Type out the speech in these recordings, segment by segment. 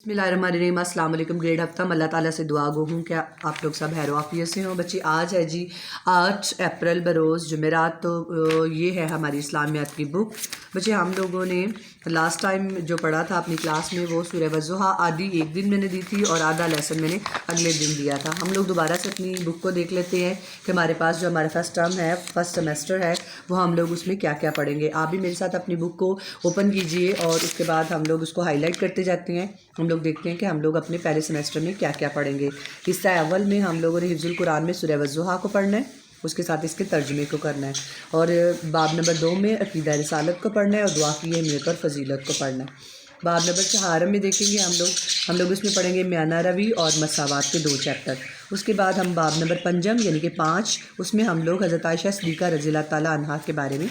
बिस्मिल्लाहिर्रहमानिर्रहीम। अस्सलाम वालेकुम। ग्रेड हफ्ता में अल्लाह ताला से दुआ गो हूँ क्या आप लोग सब खैर आफियत से हों। बच्चे आज है जी 8 अप्रैल बरोज़ जुमेरात। तो ये है हमारी इस्लामियात की बुक। बच्चे हम लोगों ने लास्ट टाइम जो पढ़ा था अपनी क्लास में वो सूरह वज़्ज़ुहा आधी एक दिन मैंने दी थी और आधा लेसन मैंने अगले दिन दिया था। हम लोग दोबारा से अपनी बुक को देख लेते हैं कि हमारे पास जो हमारे फर्स्ट टर्म है, फर्स्ट सेमेस्टर है, वो हम लोग उसमें क्या क्या पढ़ेंगे। आप भी मेरे साथ अपनी बुक को ओपन कीजिए और उसके बाद हम लोग उसको हाईलाइट करते जाते हैं। हम लोग देखते हैं कि हम लोग अपने पहले सेमेस्टर में क्या क्या पढ़ेंगे। हिस्सा अव्वल में हम लोगों ने हिफ्ज़ुल कुरान में सूरह वज़्ज़ुहा को पढ़ना है, उसके साथ इसके तर्जुमे को करना है, और बाब नंबर 2 में अक़ीदा रिसालत को पढ़ना है और दुआ की अहमियत और फजीलत को पढ़ना है। बाब नंबर 4 में देखेंगे हम लोग इसमें पढ़ेंगे म्याना रवी और मसावात के 2 चैप्टर। उसके बाद हम बाब नंबर 5 यानी कि 5 उसमें हम लोग हज़रत आयशा सिद्दीक़ा रज़ियल्लाहु ताला अन्हा के बारे में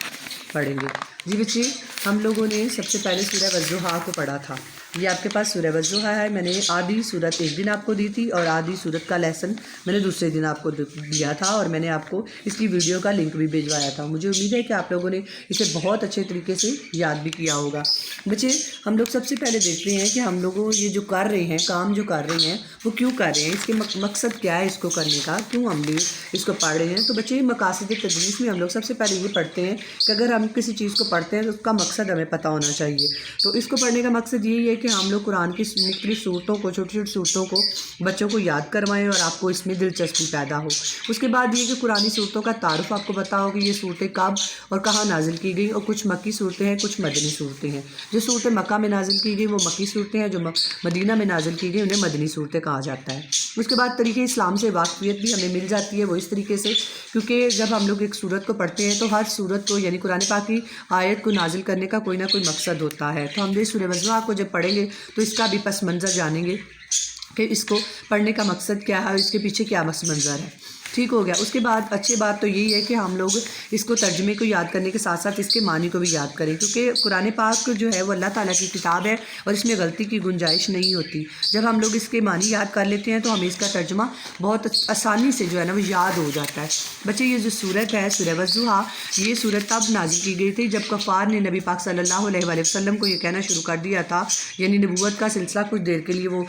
पढ़ेंगे। जी बच्चे, हम लोगों ने सबसे पहले सूरह वज़्ज़ुहा को पढ़ा था। ये आपके पास सूरह वज़्ज़ुहा है। मैंने आधी सूरत एक दिन आपको दी थी और आधी सूरत का लेसन मैंने दूसरे दिन आपको दिया था और मैंने आपको इसकी वीडियो का लिंक भी भिजवाया था। मुझे उम्मीद है कि आप लोगों ने इसे बहुत अच्छे तरीके से याद भी किया होगा। बच्चे, हम लोग सबसे पहले देखते हैं कि हम लोगों ये जो कर रहे हैं, काम जो कर रहे हैं वो क्यों कर रहे हैं, इसके मकसद क्या है इसको करने का, क्यों हम लोग इसको पढ़ रहे हैं। तो बच्चे, मकासद तदरीस में हम लोग सबसे पहले ये पढ़ते हैं कि अगर हम किसी चीज़ को पढ़ते हैं तो उसका मकसद हमें पता होना चाहिए। तो इसको पढ़ने का मकसद यही है कि हम लोग कुरान की मुख्तलिफ सूरतों को, छोटी छोटी सूरतों को बच्चों को याद करवाएं और आपको इसमें दिलचस्पी पैदा हो। उसके बाद ये कि कुरानी सूरतों का तारुफ आपको पता हो कि ये सूरतें कब और कहाँ नाजिल की गई। और कुछ मक्की सूरतें हैं, कुछ मदनी सूरतें हैं। जो सूरतें मक्का में नाजिल की गई वो मक्की सूरतें हैं, जो मदीना में नाजिल की गई उन्हें मदनी सूरतें कहा जाता है। उसके बाद तरीके इस्लाम से वाकफियत भी हमें मिल जाती है, वो इस तरीके से क्योंकि जब हम लोग एक सूरत को पढ़ते हैं तो हर सूरत को यानी कुरान पाक की आयत को नाजिल करने का कोई ना कोई मकसद होता है। तो हम ये सूरह वज़्ज़ुहा को जब पढ़ेंगे तो इसका भी पस मंज़र जानेंगे कि इसको पढ़ने का मकसद क्या है, इसके पीछे क्या पस मंज़र है। ठीक हो गया। उसके बाद अच्छी बात तो यही है कि हम लोग इसको तर्जुमे को याद करने के साथ साथ इसके मानी को भी याद करें, क्योंकि कुरान पाक जो है वो अल्लाह ताला की किताब है और इसमें गलती की गुंजाइश नहीं होती। जब हम लोग इसके मानी याद कर लेते हैं तो हमें इसका तर्जुमा बहुत आसानी से जो है ना वो याद हो जाता है। बच्चे, ये जो सूरत है सूरह वज़्ज़ुहा, ये सूरत तब नाजिल की गई थी जब कफ़ार ने नबी पाक सल्लल्लाहु अलैहि वसल्लम को ये कहना शुरू कर दिया था, यानी नबूवत का सिलसिला कुछ देर के लिए वो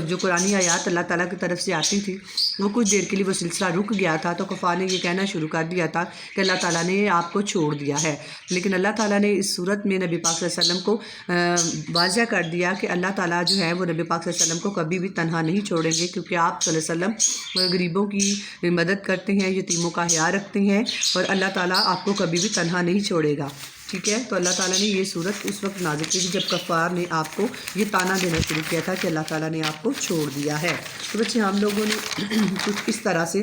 जो कुरानी आयात अल्लाह ताला की तरफ से आती थी वो कुछ देर के लिए वो सिलसिला रुक गया था। तो कफ़ार ने ये कहना शुरू कर दिया था कि अल्लाह ताला ने आपको छोड़ दिया है। लेकिन अल्लाह ताला ने इस सूरत में नबी पाक सल्लल्लाहु अलैहि वसल्लम को वाज़ह कर दिया कि अल्लाह ताला जो है वो नबी पाक सल्लल्लाहु अलैहि वसल्लम को कभी भी तन्हा नहीं छोड़ेंगे, क्योंकि आप सल्लल्लाहु अलैहि वसल्लम गरीबों की मदद करते हैं, यतीमों का ख्याल रखते हैं और अल्लाह ताला आपको कभी भी तन्हा नहीं छोड़ेगा। ठीक है। तो अल्लाह ताला ने ये सूरत उस वक्त नाज़िल की थी जब कफ़ार ने आपको ये ताना देना शुरू किया था कि अल्लाह ताला ने आपको छोड़ दिया है। तो बच्चे, हम लोगों ने कुछ इस तरह से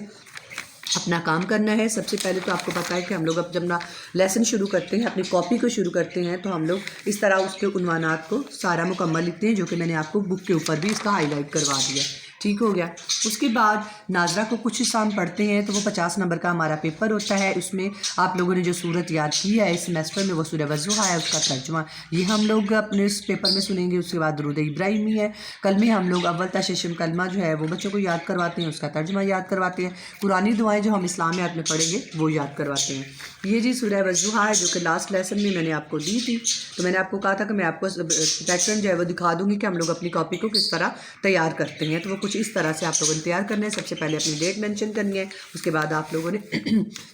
अपना काम करना है। सबसे पहले तो आपको पता है कि हम लोग अब जब ना लेसन शुरू करते हैं, अपनी कॉपी को शुरू करते हैं, तो हम लोग इस तरह उसके उन्वानात को सारा मुकम्मल लिखते हैं, जो कि मैंने आपको बुक के ऊपर भी इसका हाईलाइट करवा दिया। ठीक हो गया। उसके बाद नाजरा को कुछ हिस्सा हम पढ़ते हैं तो वो 50 नंबर का हमारा पेपर होता है। उसमें आप लोगों ने जो सूरत याद की है इस सेमेस्टर में वो सूरह वज़्ज़ुहा है, उसका तर्जुमा ये हम लोग अपने इस पेपर में सुनेंगे। उसके बाद दुरूद इब्राहिमी है। कल में हम लोग अव्वल तशरीम कलमा जो है वो बच्चों को याद करवाते हैं, उसका तर्जुमा याद करवाते हैं। पुरानी दुआएं जो हम इस्लामियात में पढ़ेंगे वो याद करवाते हैं। ये जी सूरह वज़्ज़ुहा है जो कि लास्ट लेसन में मैंने आपको दी थी। तो मैंने आपको कहा था कि मैं आपको पैटर्न जो है वो दिखा दूँगी कि हम लोग अपनी कॉपी को किस तरह तैयार करते हैं। तो वो कुछ इस तरह से आप लोगों ने तैयार करना है। सबसे पहले अपनी डेट मेंशन करनी है। उसके बाद आप लोगों ने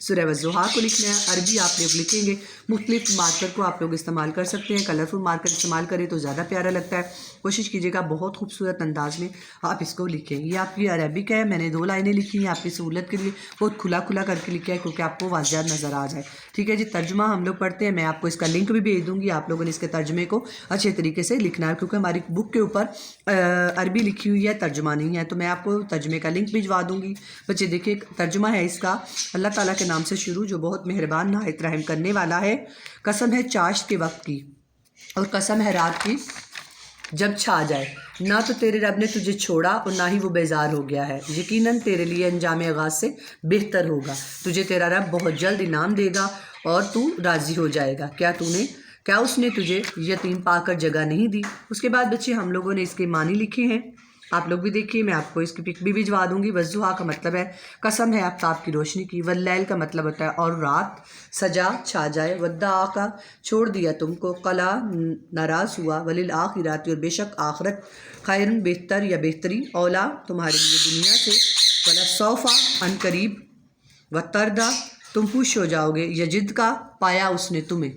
सूरह वज़्ज़ुहा को लिखना है। अरबी आप लोग लिखेंगे। मुख्तलिफ मार्कर को आप लोग इस्तेमाल कर सकते हैं। कलरफुल मार्कर इस्तेमाल करें तो ज़्यादा प्यारा लगता है। कोशिश कीजिएगा बहुत खूबसूरत अंदाज में आप इसको लिखें। ये आपकी अरबिक है, मैंने 2 लाइनें लिखी हैं आपकी सहूलत के लिए, बहुत खुला खुला करके लिखा है क्योंकि आपको वाज़ह नज़र आ जाए। ठीक है जी। तर्जुमा हम लोग पढ़ते हैं। मैं आपको इसका लिंक भी भेज दूँगी, आप लोगों ने इसके तर्जुमे को अच्छे तरीके से लिखना है, क्योंकि हमारी बुक के ऊपर अरबी लिखी हुई है, तर्जुमा नहीं है। तो मैं आपको तर्जुमे का लिंक भिजवा दूँगी। बच्चे देखिए, तर्जुमा है इसका, अल्लाह ताला के नाम से शुरू जो बहुत मेहरबान नहायत रहम करने वाला है। कसम है चाश्त के वक्त की और कसम है रात की जब छा जाए, ना तो तेरे रब ने तुझे छोड़ा और ना ही वो बेजार हो गया है। यकीनन तेरे लिए अंजाम आगाज़ से बेहतर होगा। तुझे तेरा रब बहुत जल्द इनाम देगा और तू राज़ी हो जाएगा। क्या उसने तुझे यतीम पाकर जगह नहीं दी। उसके बाद बच्चे हम लोगों ने इसके मानी लिखे हैं। آپ لوگ بھی دیکھیے، میں آپ کو اس کی پک بھی بھجوا دوں گی۔ وضحا کا مطلب ہے قسم ہے آفتاب کی روشنی کی، واللیل کا مطلب ہوتا ہے اور رات، سجا چھا جائے، ودعا کا چھوڑ دیا تم کو، قلا ناراض ہوا، وللآخرات اور بے شک آخرت، خیر بہتر یا بہتری، اولا تمہارے لیے دنیا سے، ولسوفا ان قریب، وتردا تم خوش ہو جاؤ گے، یجد کا پایا اس نے تمہیں۔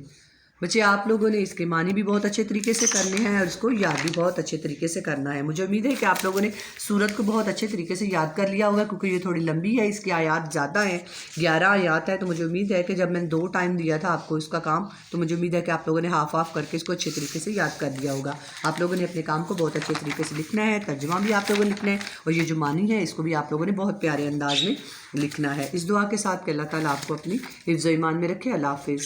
بچے آپ لوگوں نے اس کے معنی بھی بہت اچھے طریقے سے کرنے ہیں اور اس کو یاد بھی بہت اچھے طریقے سے کرنا ہے۔ مجھے امید ہے کہ آپ لوگوں نے سورت کو بہت اچھے طریقے سے یاد کر لیا ہوگا، کیونکہ یہ تھوڑی لمبی ہے، اس کی آیات زیادہ ہیں، 11 آیات ہے۔ تو مجھے امید ہے کہ جب میں نے 2 ٹائم دیا تھا آپ کو اس کا کام، تو مجھے امید ہے کہ آپ لوگوں نے ہاف آف کر کے اس کو اچھے طریقے سے یاد کر لیا ہوگا۔ آپ لوگوں نے اپنے کام کو بہت اچھے طریقے سے لکھنا ہے، ترجمہ بھی آپ لوگوں نے لکھنا ہے، اور یہ جو معنی ہے اس کو بھی آپ لوگوں نے بہت پیارے انداز میں لکھنا ہے۔ اس دعا کے ساتھ کہ اللہ تعالیٰ آپ کو اپنی حفظ و ایمان میں رکھے۔ اللہ حافظ۔